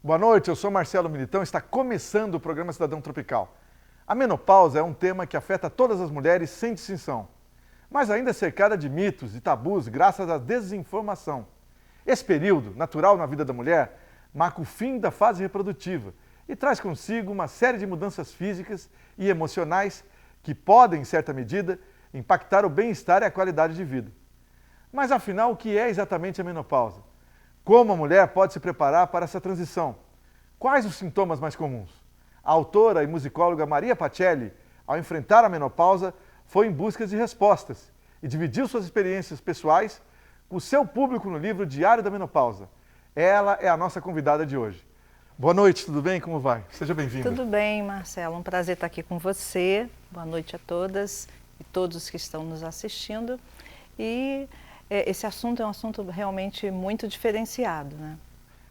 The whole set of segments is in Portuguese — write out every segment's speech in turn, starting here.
Boa noite, eu sou Marcelo Militão e está começando o programa Cidadão Tropical. A menopausa é um tema que afeta todas as mulheres sem distinção, mas ainda é cercada de mitos e tabus graças à desinformação. Esse período, natural na vida da mulher, marca o fim da fase reprodutiva e traz consigo uma série de mudanças físicas e emocionais que podem, em certa medida, impactar o bem-estar e a qualidade de vida. Mas afinal, o que é exatamente a menopausa? Como a mulher pode se preparar para essa transição? Quais os sintomas mais comuns? A autora e musicóloga Maria Pacelli, ao enfrentar a menopausa, foi em busca de respostas e dividiu suas experiências pessoais com o seu público no livro Diário da Menopausa. Ela é a nossa convidada de hoje. Boa noite, tudo bem? Como vai? Seja bem-vinda. Tudo bem, Marcelo. Um prazer estar aqui com você. Boa noite a todas e todos que estão nos assistindo. E esse assunto é um assunto realmente muito diferenciado, né?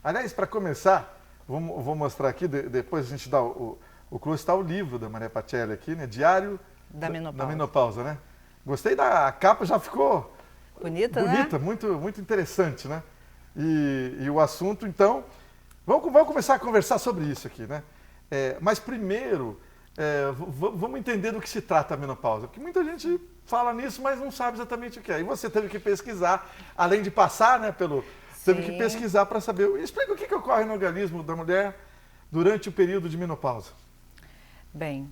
Aliás, para começar, vou mostrar aqui, depois a gente dá o close, está o livro da Maria Pacelli aqui, né? Diário da Menopausa, né? Gostei da capa, já ficou bonita, né? Muito interessante, né? E o assunto, então, vamos começar a conversar sobre isso aqui, né? Mas primeiro, vamos entender do que se trata a menopausa, porque muita gente fala nisso, mas não sabe exatamente o que é. E você teve que pesquisar, além de passar, né, teve que pesquisar para saber. Explica o que ocorre no organismo da mulher durante o período de menopausa. Bem,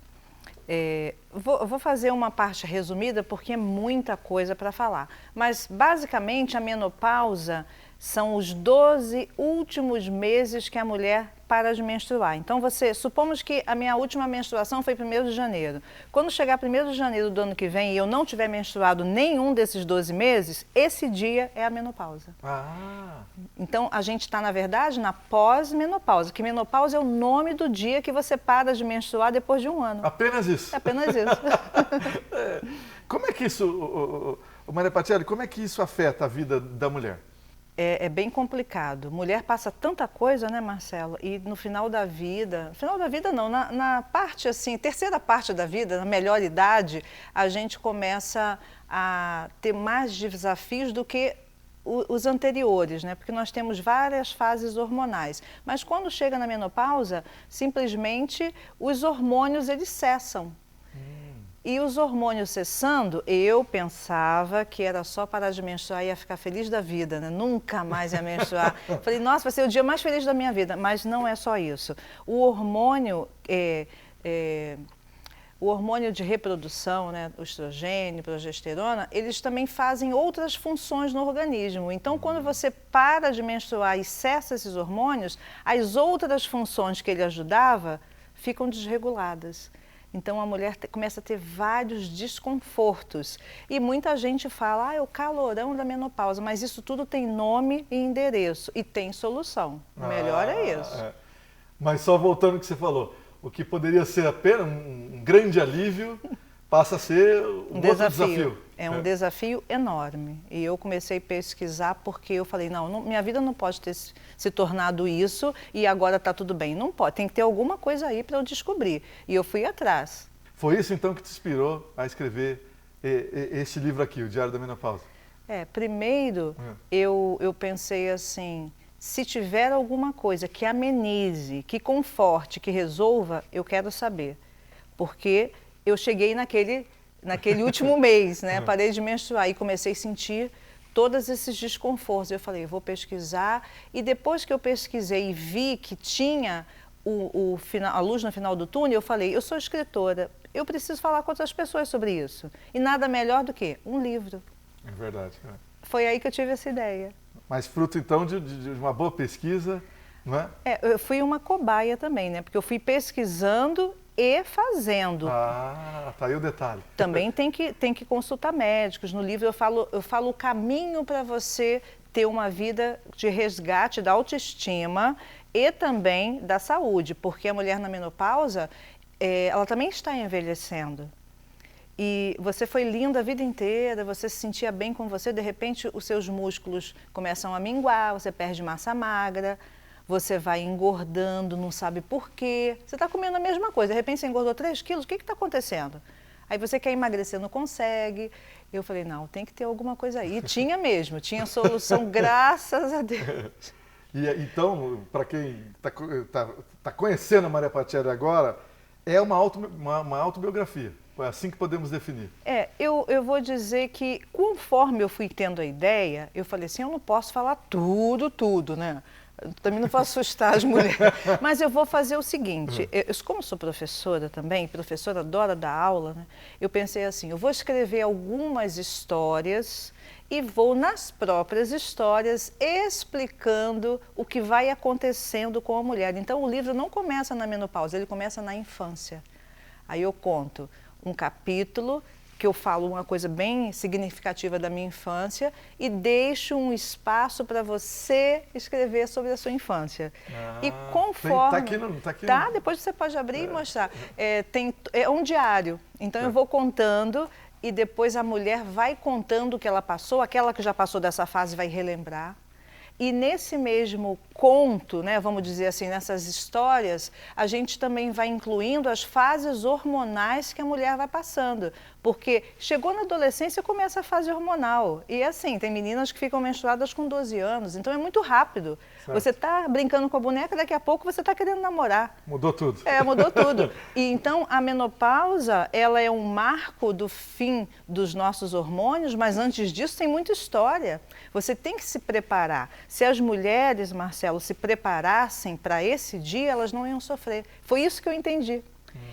vou fazer uma parte resumida porque é muita coisa para falar. Mas, basicamente, a menopausa são os 12 últimos meses que a mulher para de menstruar. Então, supomos que a minha última menstruação foi 1º de janeiro. Quando chegar 1º de janeiro do ano que vem e eu não tiver menstruado nenhum desses 12 meses, esse dia é a menopausa. Então, a gente está, na verdade, na pós-menopausa, que menopausa é o nome do dia que você para de menstruar depois de um ano. Apenas isso? Apenas isso. Como é que isso, Maria Pacelli, como é que isso afeta a vida da mulher? É bem complicado. Mulher passa tanta coisa, né, Marcelo? E no final da vida não, na parte assim, terceira parte da vida, na melhor idade, a gente começa a ter mais desafios do que os anteriores, né? Porque nós temos várias fases hormonais. Mas quando chega na menopausa, simplesmente os hormônios eles cessam. E os hormônios cessando, eu pensava que era só parar de menstruar e ia ficar feliz da vida, né? Nunca mais ia menstruar. Falei, nossa, vai ser o dia mais feliz da minha vida. Mas não é só isso. O hormônio de reprodução, né, o estrogênio, progesterona, eles também fazem outras funções no organismo. Então, quando você para de menstruar e cessa esses hormônios, as outras funções que ele ajudava ficam desreguladas. Então, a mulher começa a ter vários desconfortos. E muita gente fala, é o calorão da menopausa, mas isso tudo tem nome e endereço e tem solução. O melhor é isso. Mas só voltando ao que você falou, o que poderia ser apenas um grande alívio passa a ser um outro desafio. É um desafio enorme. E eu comecei a pesquisar porque eu falei, não, minha vida não pode ter se tornado isso e agora está tudo bem. Não pode, tem que ter alguma coisa aí para eu descobrir. E eu fui atrás. Foi isso então que te inspirou a escrever este livro aqui, o Diário da Menopausa? Primeiro eu pensei assim, se tiver alguma coisa que amenize, que conforte, que resolva, eu quero saber. Porque eu cheguei naquele último mês, né? Parei de menstruar e comecei a sentir todos esses desconfortos. Eu falei, vou pesquisar. E depois que eu pesquisei e vi que tinha a luz no final do túnel, eu falei, eu sou escritora, eu preciso falar com outras pessoas sobre isso. E nada melhor do que um livro. É verdade. Foi aí que eu tive essa ideia. Mas fruto, então, de uma boa pesquisa, não é? Eu fui uma cobaia também, né? Porque eu fui pesquisando e fazendo. Tá aí o detalhe. Também tem que consultar médicos. No livro eu falo o caminho para você ter uma vida de resgate da autoestima e também da saúde, porque a mulher na menopausa, ela também está envelhecendo. E você foi linda a vida inteira, você se sentia bem com você, de repente os seus músculos começam a minguar, você perde massa magra, você vai engordando, não sabe por quê. Você está comendo a mesma coisa, de repente você engordou 3 quilos, o que está acontecendo? Aí você quer emagrecer, não consegue. Eu falei, não, tem que ter alguma coisa aí. E tinha mesmo, tinha solução, graças a Deus. Então, para quem está conhecendo a Maria Patielli agora, é uma autobiografia. É assim que podemos definir. Eu vou dizer que, conforme eu fui tendo a ideia, eu falei assim, eu não posso falar tudo, né? Eu também não vou assustar as mulheres. Mas eu vou fazer o seguinte, como sou professora também, professora adora dar aula, né? Eu pensei assim, eu vou escrever algumas histórias e vou, nas próprias histórias, explicando o que vai acontecendo com a mulher. Então, o livro não começa na menopausa, ele começa na infância. Aí eu conto um capítulo que eu falo uma coisa bem significativa da minha infância e deixo um espaço para você escrever sobre a sua infância. E conforme... Tá aqui tá, depois você pode abrir e mostrar. É um diário, então eu vou contando e depois a mulher vai contando o que ela passou, aquela que já passou dessa fase vai relembrar. E nesse mesmo conto, né, vamos dizer assim, nessas histórias, a gente também vai incluindo as fases hormonais que a mulher vai passando. Porque chegou na adolescência, começa a fase hormonal. E assim, tem meninas que ficam menstruadas com 12 anos, então é muito rápido. Certo. Você está brincando com a boneca, daqui a pouco você está querendo namorar. Mudou tudo. Mudou tudo. E então a menopausa, ela é um marco do fim dos nossos hormônios, mas antes disso tem muita história. Você tem que se preparar. Se as mulheres, Marcelo, se preparassem para esse dia, elas não iam sofrer. Foi isso que eu entendi.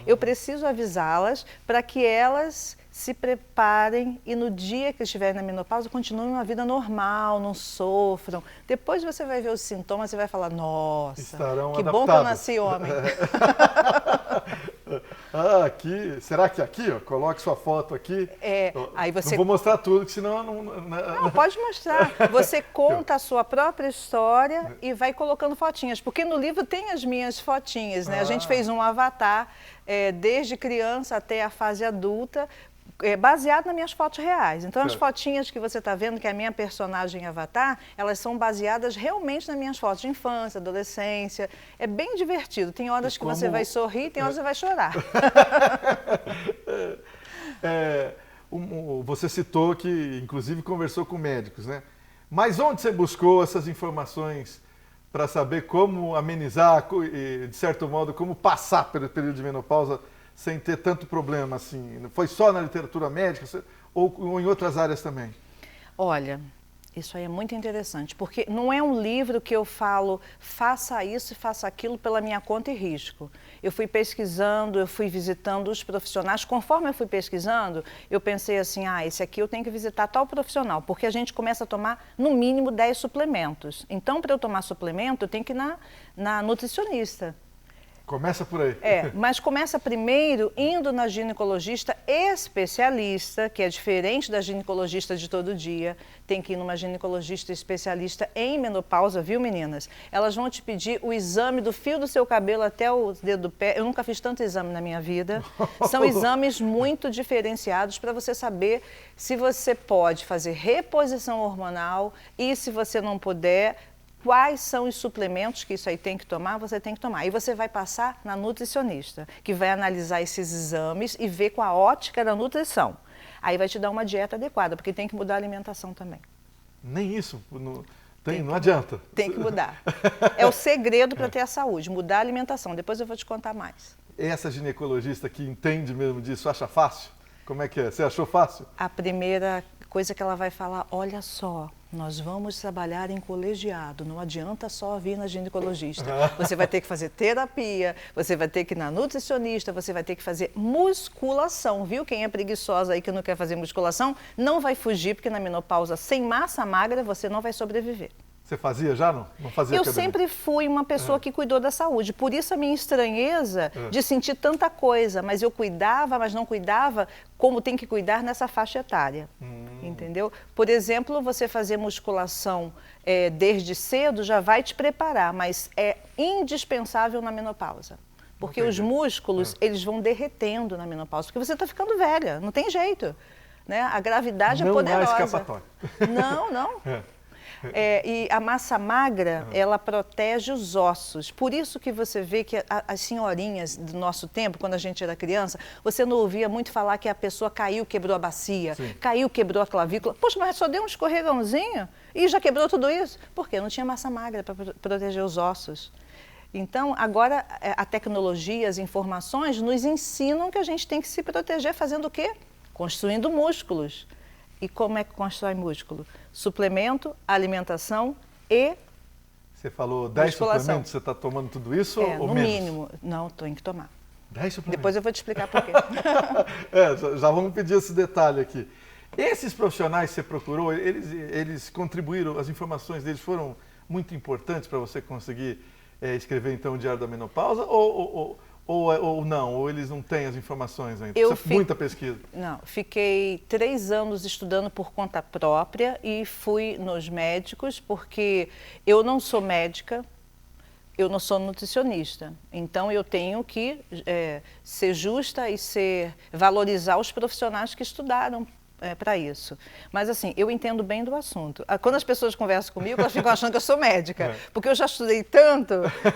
Eu preciso avisá-las para que elas se preparem e no dia que estiverem na menopausa continuem uma vida normal, não sofram. Depois você vai ver os sintomas e vai falar, nossa, estarão que adaptadas. Bom que eu nasci homem. Aqui, será que aqui, ó, coloque sua foto aqui. Aí você... Não vou mostrar tudo, que senão Não, pode mostrar. Você conta a sua própria história e vai colocando fotinhas, porque no livro tem as minhas fotinhas, né? A gente fez um avatar, desde criança até a fase adulta, baseado nas minhas fotos reais. Então, as fotinhas que você está vendo, que é a minha personagem avatar, elas são baseadas realmente nas minhas fotos de infância, adolescência. É bem divertido. Tem horas que você vai sorrir, tem horas que você vai chorar. Você citou que, inclusive, conversou com médicos, né? Mas onde você buscou essas informações para saber como amenizar, de certo modo, como passar pelo período de menopausa sem ter tanto problema, assim? Foi só na literatura médica ou em outras áreas também? Olha, isso aí é muito interessante, porque não é um livro que eu falo, faça isso e faça aquilo pela minha conta e risco. Eu fui pesquisando, eu fui visitando os profissionais. Conforme eu fui pesquisando, eu pensei assim, esse aqui eu tenho que visitar tal profissional, porque a gente começa a tomar, no mínimo, 10 suplementos. Então, para eu tomar suplemento, eu tenho que ir na nutricionista. Começa por aí. Mas começa primeiro indo na ginecologista especialista, que é diferente da ginecologista de todo dia. Tem que ir numa ginecologista especialista em menopausa, viu, meninas? Elas vão te pedir o exame do fio do seu cabelo até o dedo do pé. Eu nunca fiz tanto exame na minha vida. São exames muito diferenciados para você saber se você pode fazer reposição hormonal e, se você não puder, quais são os suplementos que isso aí tem que tomar, você tem que tomar. E você vai passar na nutricionista, que vai analisar esses exames e ver com a ótica da nutrição. Aí vai te dar uma dieta adequada, porque tem que mudar a alimentação também. Nem isso? Não adianta? Tem que mudar. É o segredo para ter a saúde, mudar a alimentação. Depois eu vou te contar mais. Essa ginecologista que entende mesmo disso, acha fácil? Como é que é? Você achou fácil? A primeira coisa que ela vai falar, olha só, nós vamos trabalhar em colegiado, não adianta só vir na ginecologista. Você vai ter que fazer terapia, você vai ter que ir na nutricionista, você vai ter que fazer musculação, viu? Quem é preguiçosa aí que não quer fazer musculação, não vai fugir, porque na menopausa, sem massa magra, você não vai sobreviver. Você fazia já, não? Não fazia Eu academia? sempre fui uma pessoa que cuidou da saúde, por isso a minha estranheza de sentir tanta coisa, mas eu cuidava, mas não cuidava como tem que cuidar nessa faixa etária, entendeu? Por exemplo, você fazer musculação desde cedo já vai te preparar, mas é indispensável na menopausa. Porque os músculos, eles vão derretendo na menopausa, porque você está ficando velha, não tem jeito, né? A gravidade é poderosa. Não há escapatória. Não. E a massa magra, ela protege os ossos. Por isso que você vê que as senhorinhas do nosso tempo, quando a gente era criança, você não ouvia muito falar que a pessoa caiu, quebrou a bacia, caiu, quebrou a clavícula. Poxa, mas só deu um escorregãozinho e já quebrou tudo isso? Por quê? Não tinha massa magra para proteger os ossos. Então, agora, a tecnologia, as informações nos ensinam que a gente tem que se proteger fazendo o quê? Construindo músculos. E como é que constrói músculo? Suplemento, alimentação e Você falou 10 musculação. suplementos, você está tomando tudo isso ou no menos? mínimo. Não, tenho que tomar. 10 suplementos? Depois eu vou te explicar por quê. Já vamos pedir esse detalhe aqui. Esses profissionais que você procurou, eles contribuíram, as informações deles foram muito importantes para você conseguir escrever então o Diário da Menopausa ou não? Ou eles não têm as informações ainda? Muita pesquisa. Não, fiquei 3 anos estudando por conta própria e fui nos médicos, porque eu não sou médica, eu não sou nutricionista. Então eu tenho que ser justa e valorizar os profissionais que estudaram para isso. Mas assim, eu entendo bem do assunto. Quando as pessoas conversam comigo, elas ficam achando que eu sou médica, porque eu já estudei tanto,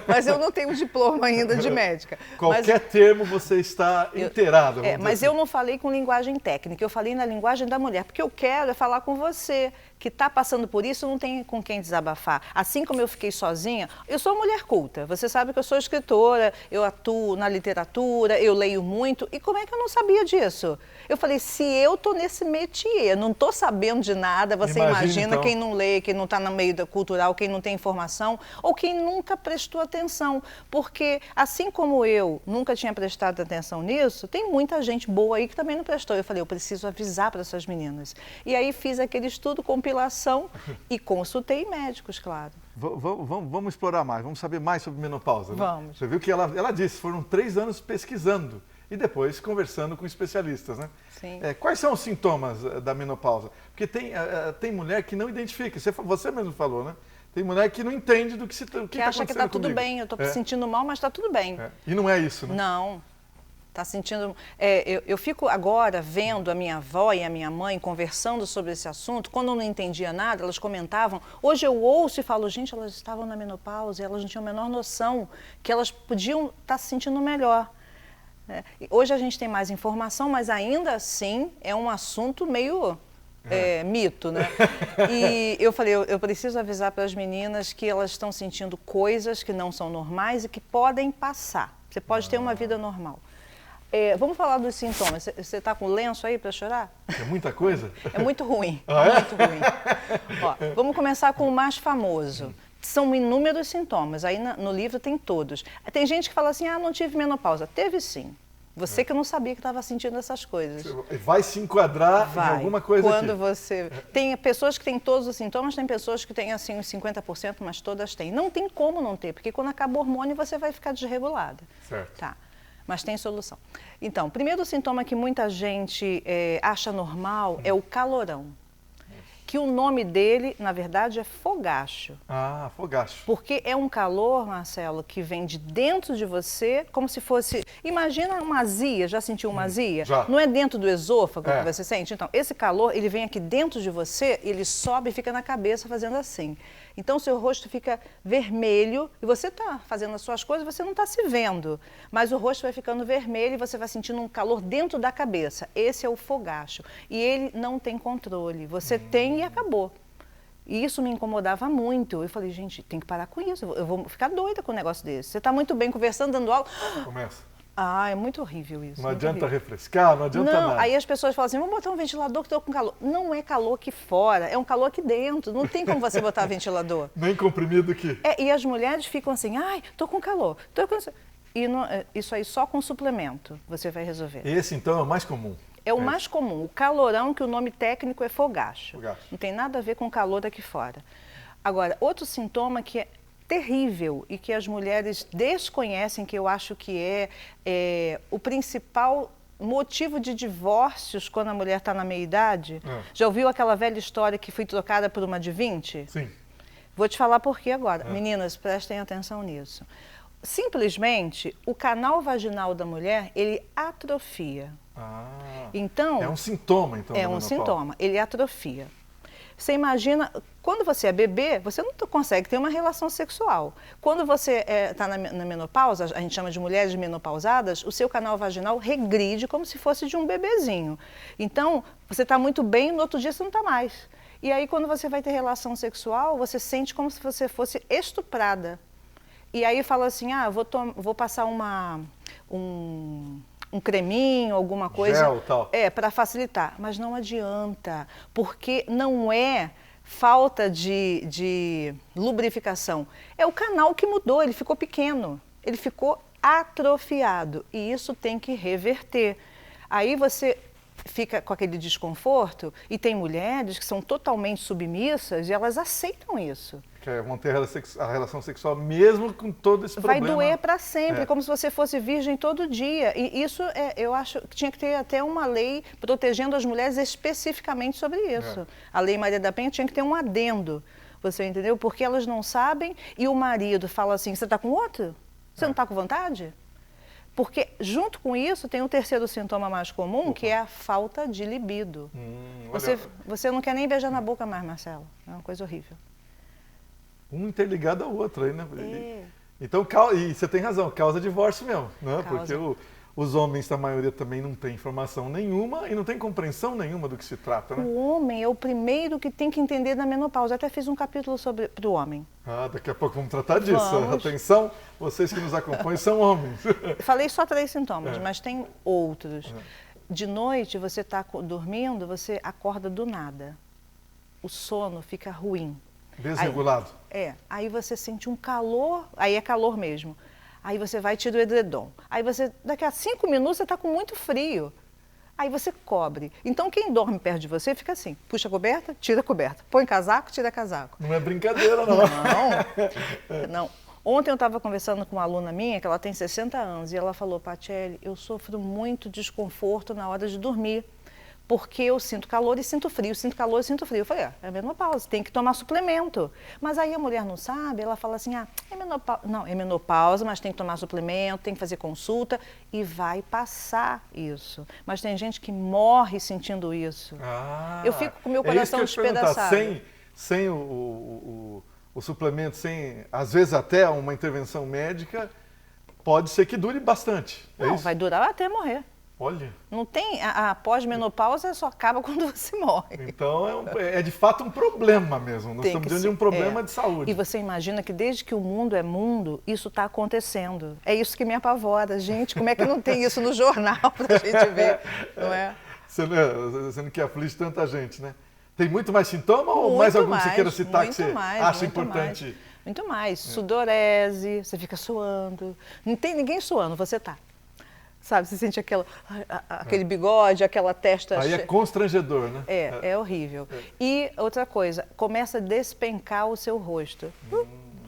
mas eu não tenho diploma ainda de médica. Qualquer termo você está inteirada. Mas eu não falei com linguagem técnica, eu falei na linguagem da mulher, porque eu quero falar com você, que está passando por isso, não tem com quem desabafar. Assim como eu fiquei sozinha, eu sou uma mulher culta. Você sabe que eu sou escritora, eu atuo na literatura, eu leio muito. E como é que eu não sabia disso? Eu falei, se eu estou nesse métier, não estou sabendo de nada, você imagina então, quem não lê, quem não está no meio da cultural, quem não tem informação, ou quem nunca prestou atenção. Porque, assim como eu nunca tinha prestado atenção nisso, tem muita gente boa aí que também não prestou. Eu falei, eu preciso avisar para essas meninas. E aí fiz aquele estudo, compilação, e consultei médicos, claro. Vamos explorar mais, vamos saber mais sobre menopausa. Né? Vamos. Você viu que ela disse, foram 3 anos pesquisando e depois conversando com especialistas, né? Sim. Quais são os sintomas da menopausa? Porque tem mulher que não identifica, você mesmo falou, né? Tem mulher que não entende do que está acontecendo. Que acha que está tudo bem, eu estou me sentindo mal, mas está tudo bem. E não é isso, né? Não. Está sentindo... eu fico agora vendo a minha avó e a minha mãe conversando sobre esse assunto. Quando eu não entendia nada, elas comentavam. Hoje eu ouço e falo, gente, elas estavam na menopausa e elas não tinham a menor noção que elas podiam estar se sentindo melhor. Hoje a gente tem mais informação, mas ainda assim é um assunto meio mito, né? E eu falei, eu preciso avisar para as meninas que elas estão sentindo coisas que não são normais e que podem passar. Você pode ter uma vida normal. Vamos falar dos sintomas. Você está com lenço aí para chorar? É muita coisa? É muito ruim, muito ruim. Ó, vamos começar com o mais famoso. São inúmeros sintomas, aí no livro tem todos. Tem gente que fala assim, não tive menopausa. Teve sim. Você que não sabia que estava sentindo essas coisas. Vai se enquadrar em alguma coisa quando aqui. Você... Tem pessoas que têm todos os sintomas, tem pessoas que têm assim uns 50%, mas todas têm. Não tem como não ter, porque quando acaba o hormônio você vai ficar desregulada. Certo. Tá. Mas tem solução. Então, primeiro sintoma que muita gente acha normal é o calorão. Que o nome dele, na verdade, é fogacho. Ah, fogacho. Porque é um calor, Marcelo, que vem de dentro de você, como se fosse... Imagina uma azia, já sentiu uma azia? Já. Não é dentro do esôfago que você sente? Então, esse calor, ele vem aqui dentro de você, ele sobe e fica na cabeça fazendo assim. Então, seu rosto fica vermelho e você está fazendo as suas coisas, você não está se vendo. Mas o rosto vai ficando vermelho e você vai sentindo um calor dentro da cabeça. Esse é o fogacho. E ele não tem controle. Você tem e acabou. E isso me incomodava muito. Eu falei, gente, tem que parar com isso. Eu vou ficar doida com um negócio desse. Você está muito bem conversando, dando aula. Começa. É muito horrível isso. Não adianta refrescar, não adianta nada. Aí as pessoas falam assim, vamos botar um ventilador que estou com calor. Não é calor aqui fora, é um calor aqui dentro. Não tem como você botar ventilador. Nem comprimido aqui. E as mulheres ficam assim, estou com calor. E isso aí só com suplemento você vai resolver. Esse então é o mais comum. É o mais comum. O calorão, que o nome técnico é fogacho. Fogacho. Não tem nada a ver com calor aqui fora. Agora, outro sintoma que é terrível e que as mulheres desconhecem, que eu acho que é o principal motivo de divórcios quando a mulher está na meia-idade. Já ouviu aquela velha história que foi trocada por uma de 20? Sim. Vou te falar por quê agora. Meninas, prestem atenção nisso. Simplesmente, o canal vaginal da mulher, ele atrofia. Ah, então, é um sintoma, então. É um sintoma, ele atrofia. Você imagina, quando você é bebê, você não consegue ter uma relação sexual. Quando você está na menopausa, a gente chama de mulheres menopausadas, o seu canal vaginal regride como se fosse de um bebezinho. Então, você está muito bem, no outro dia você não está mais. E aí, quando você vai ter relação sexual, você sente como se você fosse estuprada. E aí fala assim, vou passar um creminho, alguma coisa. Gel, tal. Para facilitar. Mas não adianta, porque não é falta de lubrificação. É o canal que mudou, ele ficou pequeno, ele ficou atrofiado. E isso tem que reverter. Aí você fica com aquele desconforto e tem mulheres que são totalmente submissas e elas aceitam isso. Vão ter a relação sexual mesmo com todo esse problema. Vai doer para sempre, como se você fosse virgem todo dia. E isso, eu acho que tinha que ter até uma lei protegendo as mulheres especificamente sobre isso. A Lei Maria da Penha tinha que ter um adendo, você entendeu? Porque elas não sabem e o marido fala assim, você está com outro? Você não está com vontade? Porque junto com isso tem o terceiro sintoma mais comum, que é a falta de libido. Você não quer nem beijar na boca mais, Marcelo. É uma coisa horrível. Um interligado ao outro aí, né? Então, e você tem razão, causa divórcio mesmo, né? Porque os homens, a maioria, também não tem informação nenhuma e não tem compreensão nenhuma do que se trata, né? O homem é o primeiro que tem que entender da menopausa. Eu até fiz um capítulo para o homem. Daqui a pouco vamos tratar disso. Atenção, vocês que nos acompanham são homens. Falei só 3 sintomas, mas tem outros. De noite, você está dormindo, você acorda do nada. O sono fica ruim. Desregulado. Aí você sente um calor, aí é calor mesmo. Aí você vai e tira o edredom. Aí daqui a 5 minutos você está com muito frio. Aí você cobre. Então quem dorme perto de você fica assim, puxa a coberta, tira a coberta. Põe casaco, tira casaco. Não é brincadeira, não. Não. Ontem eu estava conversando com uma aluna minha, que ela tem 60 anos, e ela falou, Patiele, eu sofro muito desconforto na hora de dormir. Porque eu sinto calor e sinto frio, sinto calor e sinto frio. Eu falei, é menopausa, tem que tomar suplemento. Mas aí a mulher não sabe, ela fala assim, é menopausa. Não, é menopausa, mas tem que tomar suplemento, tem que fazer consulta e vai passar isso. Mas tem gente que morre sentindo isso. Eu fico com o meu coração despedaçado. Sem o suplemento, sem, às vezes até uma intervenção médica, pode ser que dure bastante. Não, vai durar até morrer. Olha. Não tem, a pós-menopausa só acaba quando você morre. Então é de fato um problema mesmo. Nós estamos diante de um problema de saúde. E você imagina que desde que o mundo é mundo, isso está acontecendo. É isso que me apavora. Gente, como é que não tem isso no jornal para a gente ver? Não é? Sendo que aflige tanta gente, né? Tem muito mais sintoma ou mais algum que você queira citar que você acha importante? Muito mais. Sudorese, você fica suando. Não tem ninguém suando, você tá. Sabe, você sente aquele bigode, aquela testa... Aí é constrangedor, né? É horrível. E outra coisa, começa a despencar o seu rosto.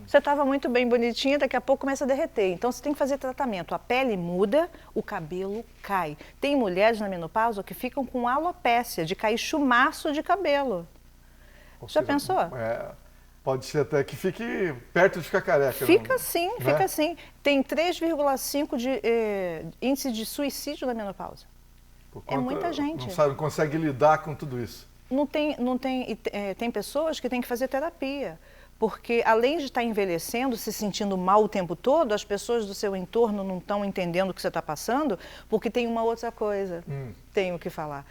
Você estava muito bem bonitinha, daqui a pouco começa a derreter. Então você tem que fazer tratamento. A pele muda, o cabelo cai. Tem mulheres na menopausa que ficam com alopécia, de cair chumaço de cabelo. Já pensou? Pode ser até que fique perto de ficar careca. Fica sim, né? Fica sim. Tem 3,5 de índice de suicídio na menopausa. É muita gente. Não consegue lidar com tudo isso. Tem pessoas que têm que fazer terapia. Porque além de estar envelhecendo, se sentindo mal o tempo todo, as pessoas do seu entorno não estão entendendo o que você está passando, porque tem uma outra coisa, tenho que falar.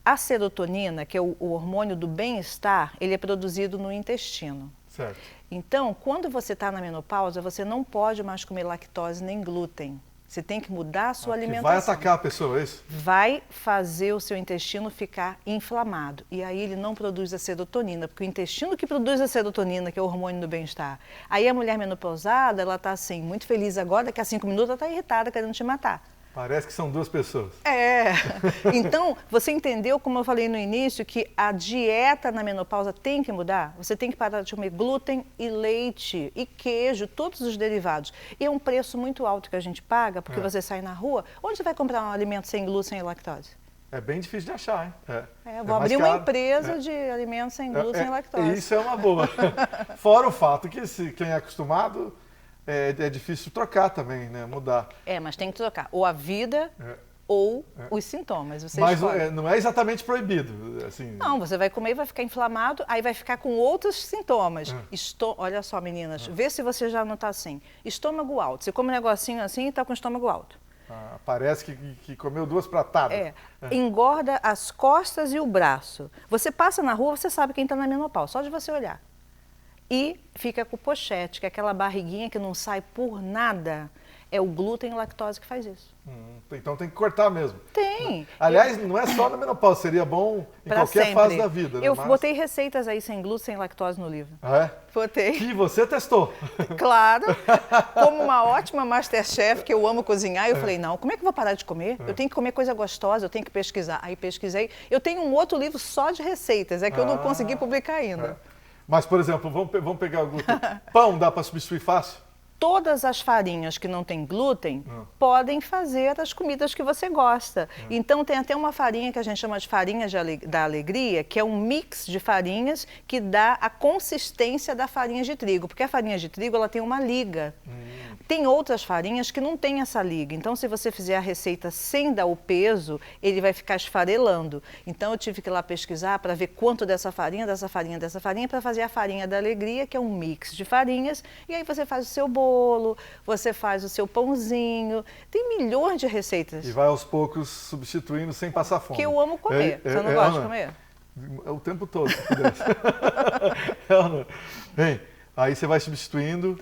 A serotonina, que é o hormônio do bem-estar, ele é produzido no intestino. Certo. Então, quando você está na menopausa, você não pode mais comer lactose nem glúten. Você tem que mudar a sua alimentação. Vai atacar a pessoa, é isso? Vai fazer o seu intestino ficar inflamado. E aí ele não produz a serotonina, porque o intestino que produz a serotonina, que é o hormônio do bem-estar. Aí a mulher menopausada, ela está assim, muito feliz agora, daqui a 5 minutos ela está irritada, querendo te matar. Parece que são 2 pessoas. Então, você entendeu, como eu falei no início, que a dieta na menopausa tem que mudar? Você tem que parar de comer glúten e leite e queijo, todos os derivados. E é um preço muito alto que a gente paga, porque você sai na rua, onde você vai comprar um alimento sem glúten e lactose? É bem difícil de achar, hein? Vou abrir uma empresa de alimentos sem glúten e lactose. Isso é uma boa. Fora o fato que quem é acostumado... É difícil trocar também, né? Mudar. Mas tem que trocar. Ou a vida ou os sintomas. Você Mas escolhe. não é exatamente proibido, assim... Não, você vai comer e vai ficar inflamado, aí vai ficar com outros sintomas. Olha só, meninas, vê se você já não está assim. Estômago alto. Você come um negocinho assim e está com o estômago alto. Parece que comeu 2 pratadas. Engorda as costas e o braço. Você passa na rua, você sabe quem está na menopausa, só de você olhar. E fica com pochete, que é aquela barriguinha que não sai por nada. É o glúten e a lactose que faz isso. Então tem que cortar mesmo. Tem. Aliás, não é só na menopausa, seria bom em qualquer sempre. fase da vida. Né? Eu botei receitas aí sem glúten, sem lactose no livro. É? Botei. Que você testou. Claro. Como uma ótima Masterchef, que eu amo cozinhar, eu falei, não, como é que eu vou parar de comer? Eu tenho que comer coisa gostosa, eu tenho que pesquisar. Aí pesquisei. Eu tenho um outro livro só de receitas, é que eu não consegui publicar ainda. Mas, por exemplo, vamos pegar o glúten. Pão dá para substituir fácil? Todas as farinhas que não têm glúten podem fazer as comidas que você gosta. Então, tem até uma farinha que a gente chama de farinha da alegria, que é um mix de farinhas que dá a consistência da farinha de trigo. Porque a farinha de trigo ela tem uma liga. Tem outras farinhas que não têm essa liga. Então, se você fizer a receita sem dar o peso, ele vai ficar esfarelando. Então, eu tive que ir lá pesquisar para ver quanto dessa farinha, para fazer a farinha da alegria, que é um mix de farinhas. E aí você faz o seu bolo, você faz o seu pãozinho. Tem milhões de receitas. E vai aos poucos substituindo sem passar fome. Que eu amo comer. Você não gosta de comer? O tempo todo, se pudesse. Bem, aí você vai substituindo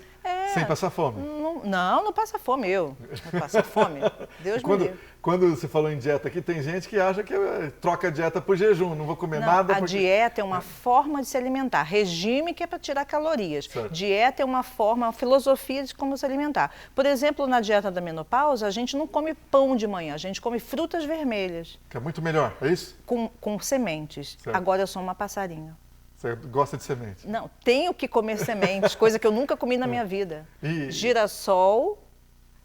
sem passar fome. Não passa fome eu. Não passa fome. Deus me livre. Quando você falou em dieta aqui, tem gente que acha que troca a dieta por jejum, não vou comer nada. A dieta é uma forma de se alimentar. Regime que é para tirar calorias. Certo. Dieta é uma forma, uma filosofia de como se alimentar. Por exemplo, na dieta da menopausa, a gente não come pão de manhã, a gente come frutas vermelhas. Que é muito melhor, é isso? Com sementes. Certo. Agora eu sou uma passarinha. Você gosta de semente? Não, tenho que comer sementes, coisa que eu nunca comi na minha vida. Girassol,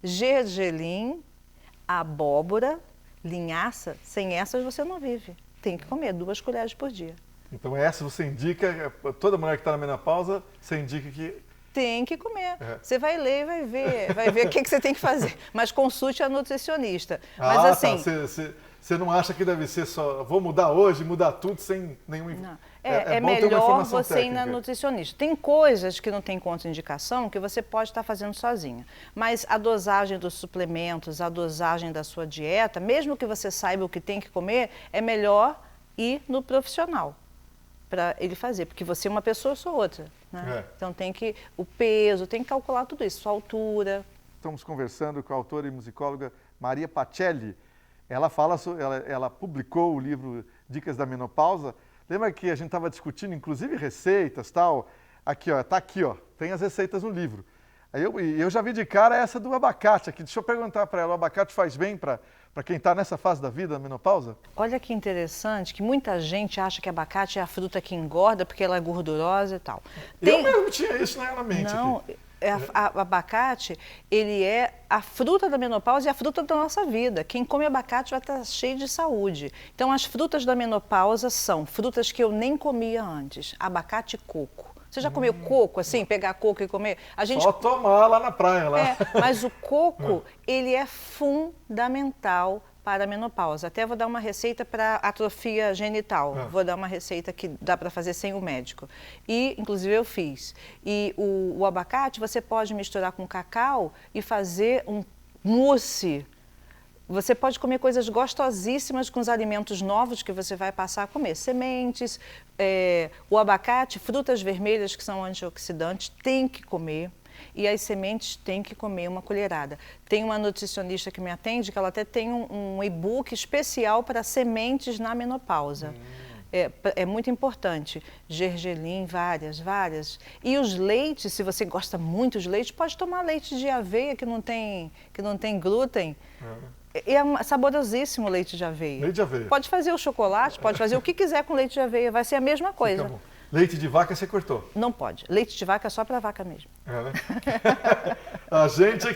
gergelim, abóbora, linhaça, sem essas você não vive. Tem que comer 2 colheres por dia. Então essa você indica, toda mulher que está na menopausa, você indica que... Tem que comer. Você vai ler e vai ver o que você tem que fazer. Mas consulte a nutricionista. Mas assim... Tá. Você não acha que deve ser só, vou mudar hoje, mudar tudo sem nenhum... Não. É melhor você ir na nutricionista. Tem coisas que não tem contraindicação que você pode estar fazendo sozinha. Mas a dosagem dos suplementos, a dosagem da sua dieta, mesmo que você saiba o que tem que comer, é melhor ir no profissional para ele fazer. Porque você é uma pessoa, eu sou outra. Né? Então o peso, tem que calcular tudo isso, sua altura. Estamos conversando com a autora e musicóloga Maria Pacelli. Ela publicou o livro Dicas da Menopausa. Lembra que a gente estava discutindo, inclusive, receitas, tal? Aqui, ó, tá aqui, ó, tem as receitas no livro. Aí eu já vi de cara essa do abacate aqui. Deixa eu perguntar para ela, o abacate faz bem para quem está nessa fase da vida, da menopausa? Olha que interessante, que muita gente acha que abacate é a fruta que engorda porque ela é gordurosa e tal. Eu mesmo tinha isso na mente. Não, aqui. O abacate, ele é a fruta da menopausa e a fruta da nossa vida. Quem come abacate vai estar cheio de saúde. Então, as frutas da menopausa são frutas que eu nem comia antes. Abacate e coco. Você já comeu coco, assim, pegar coco e comer? Só tomar lá na praia. Lá. Mas o coco, ele é fundamental para a menopausa. Até vou dar uma receita para atrofia genital. Vou dar uma receita que dá para fazer sem o médico. E, inclusive, eu fiz. E o abacate você pode misturar com cacau e fazer um mousse. Você pode comer coisas gostosíssimas com os alimentos novos que você vai passar a comer. Sementes, o abacate, frutas vermelhas que são antioxidantes, tem que comer. E as sementes tem que comer uma colherada. Tem uma nutricionista que me atende, que ela até tem um e-book especial para sementes na menopausa. É muito importante. Gergelim, várias. E os leites, se você gosta muito de leite, pode tomar leite de aveia que não tem glúten. É saborosíssimo o leite de aveia. Leite de aveia. Pode fazer o chocolate, pode fazer o que quiser com leite de aveia, vai ser a mesma coisa. Fica bom. Leite de vaca você cortou? Não pode. Leite de vaca é só para vaca mesmo. Né? A gente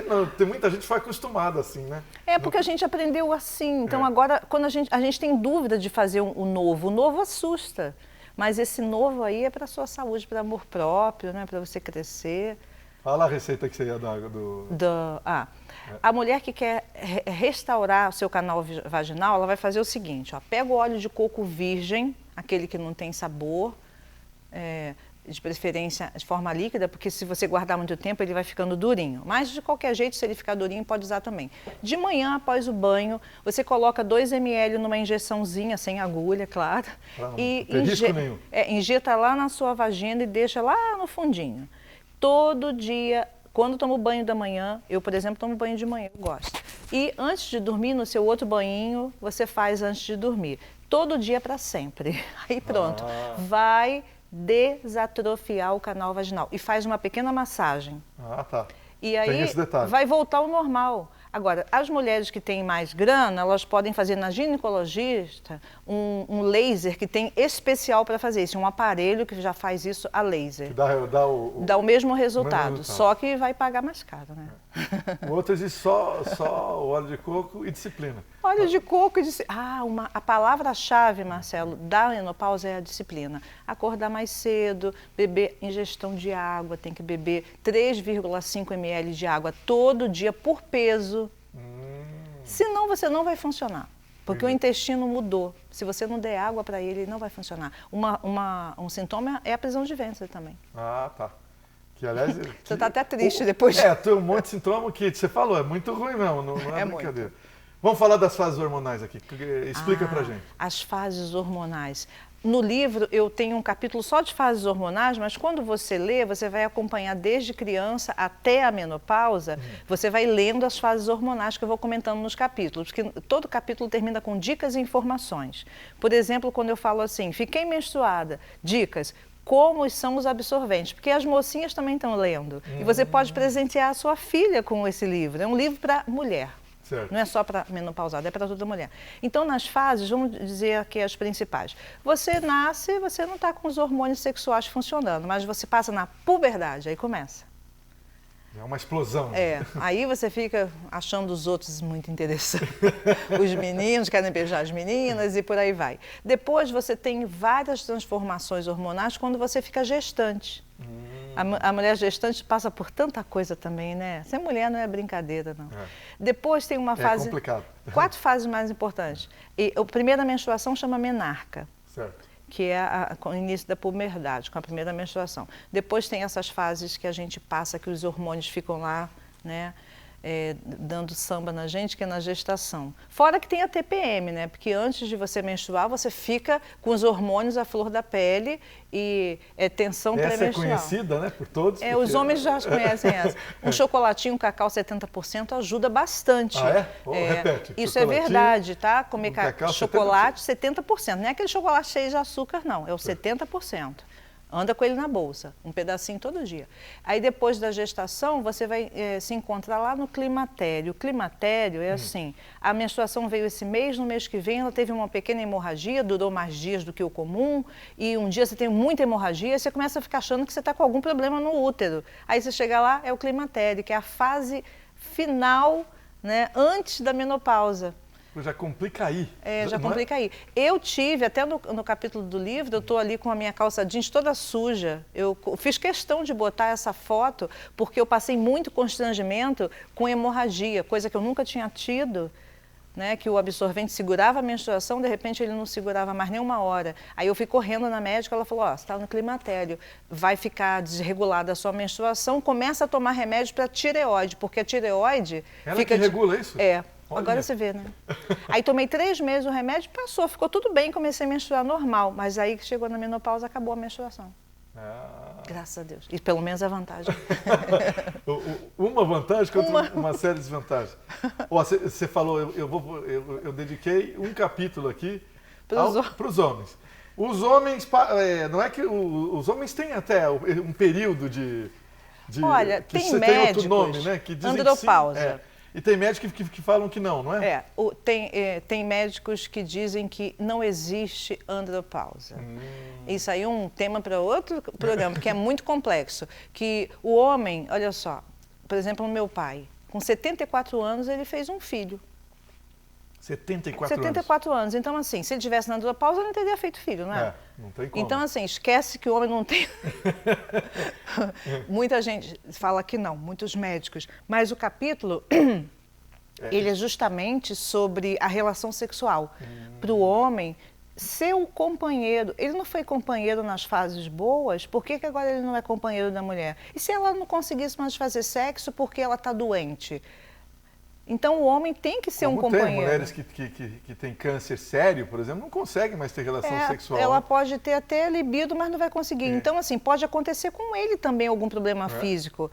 não, tem muita gente que foi acostumada assim, né? Porque a gente aprendeu assim. Então agora, quando a gente tem dúvida de fazer o novo assusta. Mas esse novo aí é para a sua saúde, para amor próprio, né? Para você crescer. Fala a receita que você ia dar A mulher que quer restaurar o seu canal vaginal, ela vai fazer o seguinte, ó, pega o óleo de coco virgem, aquele que não tem sabor, de preferência de forma líquida, porque se você guardar muito tempo ele vai ficando durinho. Mas de qualquer jeito, se ele ficar durinho, pode usar também. De manhã, após o banho, você coloca 2 ml numa injeçãozinha, sem agulha, claro. E injeta lá na sua vagina e deixa lá no fundinho. Todo dia, quando tomo banho da manhã, eu, por exemplo, tomo banho de manhã, eu gosto. E antes de dormir, no seu outro banhinho, você faz antes de dormir. Todo dia para sempre. Aí pronto. Vai desatrofiar o canal vaginal e faz uma pequena massagem. Tá. E aí vai voltar ao normal. Agora, as mulheres que têm mais grana, elas podem fazer na ginecologista um laser que tem especial para fazer isso, um aparelho que já faz isso a laser. Que dá o mesmo resultado, só que vai pagar mais caro, né? O outro existe só óleo de coco e disciplina. Óleo de coco e disciplina. A palavra-chave, Marcelo, da menopausa é a disciplina. Acordar mais cedo, beber ingestão de água, tem que beber 3,5 ml de água todo dia por peso. Senão você não vai funcionar, porque o intestino mudou. Se você não der água para ele, ele não vai funcionar. Um sintoma é a prisão de ventre também. Tá. Que, aliás, você está até triste depois. Tem um monte de sintoma que você falou, é muito ruim mesmo, não é brincadeira. Muito. Vamos falar das fases hormonais aqui, explica pra gente. As fases hormonais. No livro eu tenho um capítulo só de fases hormonais, mas quando você lê, você vai acompanhar desde criança até a menopausa, você vai lendo as fases hormonais que eu vou comentando nos capítulos, porque todo capítulo termina com dicas e informações. Por exemplo, quando eu falo assim, fiquei menstruada, dicas, como são os absorventes, porque as mocinhas também estão lendo. E você pode presentear a sua filha com esse livro, é um livro para mulher. Certo. Não é só para menopausada, é para toda mulher. Então, nas fases, vamos dizer aqui as principais. Você nasce, você não está com os hormônios sexuais funcionando, mas você passa na puberdade, aí começa. É uma explosão. Aí você fica achando os outros muito interessantes. Os meninos querem beijar as meninas e por aí vai. Depois você tem várias transformações hormonais quando você fica gestante. A mulher gestante passa por tanta coisa também, né? Ser mulher não é brincadeira, não. Depois tem uma fase... É complicado. 4 fases mais importantes. E a primeira menstruação chama menarca. Certo. Que é com o início da puberdade, com a primeira menstruação. Depois tem essas fases que a gente passa, que os hormônios ficam lá, né? Dando samba na gente, que é na gestação. Fora que tem a TPM, né? Porque antes de você menstruar, você fica com os hormônios à flor da pele e tensão pré-menstrual. Essa é conhecida, né? Por todos. Porque... Os homens já conhecem essa. Um chocolatinho, um cacau 70% ajuda bastante. Repete. Isso é verdade, tá? Comer chocolate 70%. Não é aquele chocolate cheio de açúcar, não. É o 70%. Anda com ele na bolsa, um pedacinho todo dia. Aí depois da gestação, você vai se encontrar lá no climatério. O climatério é assim, a menstruação veio esse mês, no mês que vem ela teve uma pequena hemorragia, durou mais dias do que o comum, e um dia você tem muita hemorragia, você começa a ficar achando que você está com algum problema no útero. Aí você chega lá, é o climatério, que é a fase final, né, antes da menopausa. Já complica aí. Já complica aí. Eu tive, até no capítulo do livro, eu estou ali com a minha calça jeans toda suja. Eu fiz questão de botar essa foto, porque eu passei muito constrangimento com hemorragia, coisa que eu nunca tinha tido, né? Que o absorvente segurava a menstruação, de repente ele não segurava mais nem uma hora. Aí eu fui correndo na médica, ela falou, você está no climatério, vai ficar desregulada a sua menstruação, começa a tomar remédio para tireoide, porque a tireoide... Ela fica que regula isso? Olha. Agora você vê, né? Aí tomei 3 meses o remédio, passou, ficou tudo bem, comecei a menstruar normal. Mas aí que chegou na menopausa, acabou a menstruação. Graças a Deus. E pelo menos a vantagem. Uma vantagem contra uma série de desvantagens. Você falou, eu dediquei um capítulo aqui para os homens. Os homens, não é que os homens têm até um período de olha, que tem médicos, tem outro nome, né? Que dizem andropausa. E tem médicos que falam que não é? Tem médicos que dizem que não existe andropausa. Isso aí é um tema para outro programa, porque é muito complexo. Que o homem, olha só, por exemplo, o meu pai, com 74 anos, ele fez um filho. 74 anos. 74 anos. Então, assim, se ele tivesse na andropausa, ele não teria feito filho, não é? Não tem como. Então, assim, esquece que o homem não tem... Muita gente fala que não, muitos médicos. Mas o capítulo, ele é justamente sobre a relação sexual. Para o homem, ser o companheiro... Ele não foi companheiro nas fases boas, por que agora ele não é companheiro da mulher? E se ela não conseguisse mais fazer sexo porque ela está doente? Então, o homem tem que ser um companheiro. Tem mulheres que têm câncer sério, por exemplo, não conseguem mais ter relação sexual. Ela pode ter até libido, mas não vai conseguir. Então, assim, pode acontecer com ele também algum problema físico.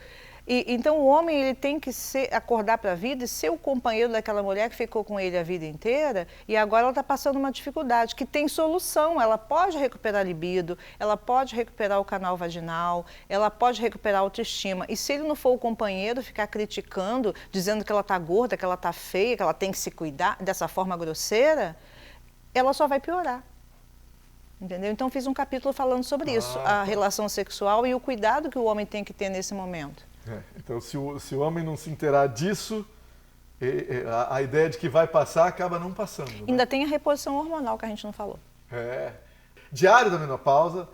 Então, o homem ele tem que acordar para a vida e ser o companheiro daquela mulher que ficou com ele a vida inteira e agora ela está passando uma dificuldade, que tem solução. Ela pode recuperar a libido, ela pode recuperar o canal vaginal, ela pode recuperar a autoestima. E se ele não for o companheiro, ficar criticando, dizendo que ela está gorda, que ela está feia, que ela tem que se cuidar dessa forma grosseira, ela só vai piorar. Entendeu? Então, fiz um capítulo falando sobre isso, a relação sexual e o cuidado que o homem tem que ter nesse momento. Então, se o homem não se inteirar disso, a ideia de que vai passar acaba não passando. Né? Ainda tem a reposição hormonal que a gente não falou. Diário da Menopausa.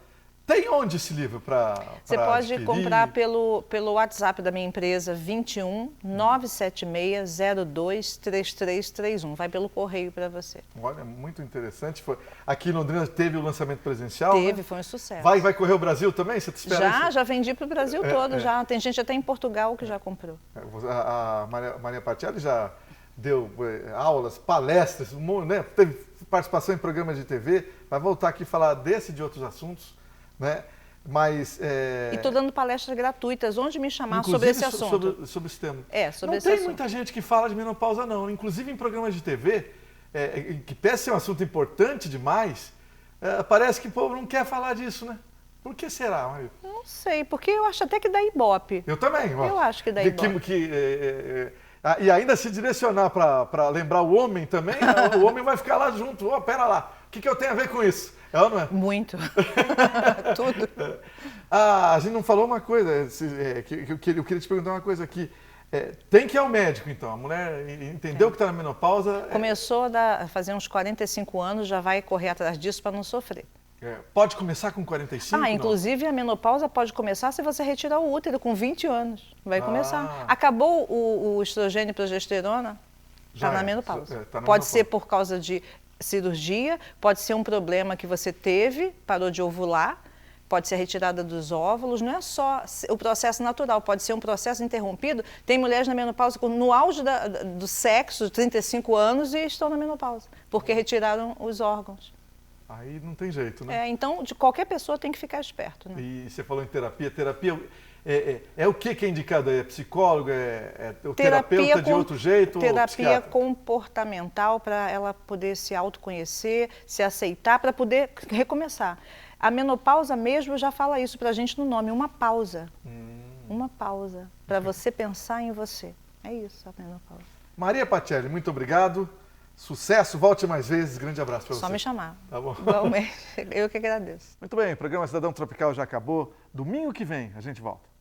Tem onde esse livro para Você pode adquirir? comprar pelo WhatsApp da minha empresa, 21 976 02 3331. Vai pelo correio para você. Olha, muito interessante. Aqui em Londrina teve o lançamento presencial? Teve, né? Foi um sucesso. Vai correr o Brasil também? Você te espera? Já vendi para o Brasil todo. Já. Tem gente até em Portugal que já comprou. A Maria Patielli já deu aulas, palestras, né? Teve participação em programas de TV. Vai voltar aqui falar desse e de outros assuntos. Né? Mas, E estou dando palestras gratuitas, onde me chamar sobre esse assunto. Sobre esse tema. Sobre esse tem assunto. muita gente que fala de menopausa, não. Inclusive em programas de TV, que parece ser um assunto importante demais, parece que o povo não quer falar disso, né? Por que será, Maria? Não sei, porque eu acho até que dá ibope. Eu também. Eu acho que dá ibope. E ainda se direcionar para lembrar o homem também, o homem vai ficar lá junto. Pera lá, o que eu tenho a ver com isso? É ou não é? Muito. Tudo. A gente não falou uma coisa, que eu queria te perguntar uma coisa aqui. Tem que ir ao médico, então. A mulher entendeu que está na menopausa. Começou a fazer uns 45 anos, já vai correr atrás disso para não sofrer. Pode começar com 45? Inclusive a menopausa pode começar se você retirar o útero com 20 anos. Vai começar. Acabou o estrogênio e progesterona, está na menopausa. Pode ser por causa de cirurgia, pode ser um problema que você teve, parou de ovular, pode ser retirada dos óvulos, não é só o processo natural, pode ser um processo interrompido. Tem mulheres na menopausa no auge do sexo, 35 anos, e estão na menopausa, porque retiraram os órgãos. Aí não tem jeito, né? Então, de qualquer pessoa tem que ficar esperto. Né? E você falou em terapia. Terapia o que é indicado? É psicólogo? O terapeuta de outro jeito? Terapia comportamental para ela poder se autoconhecer, se aceitar, para poder recomeçar. A menopausa mesmo já fala isso para a gente no nome, uma pausa. Uma pausa, para você pensar em você. É isso a menopausa. Maria Patielli, muito obrigado. Sucesso, volte mais vezes. Grande abraço para você. Só me chamar. Tá bom. Igualmente. Eu que agradeço. Muito bem, o programa Cidadão Tropical já acabou. Domingo que vem a gente volta.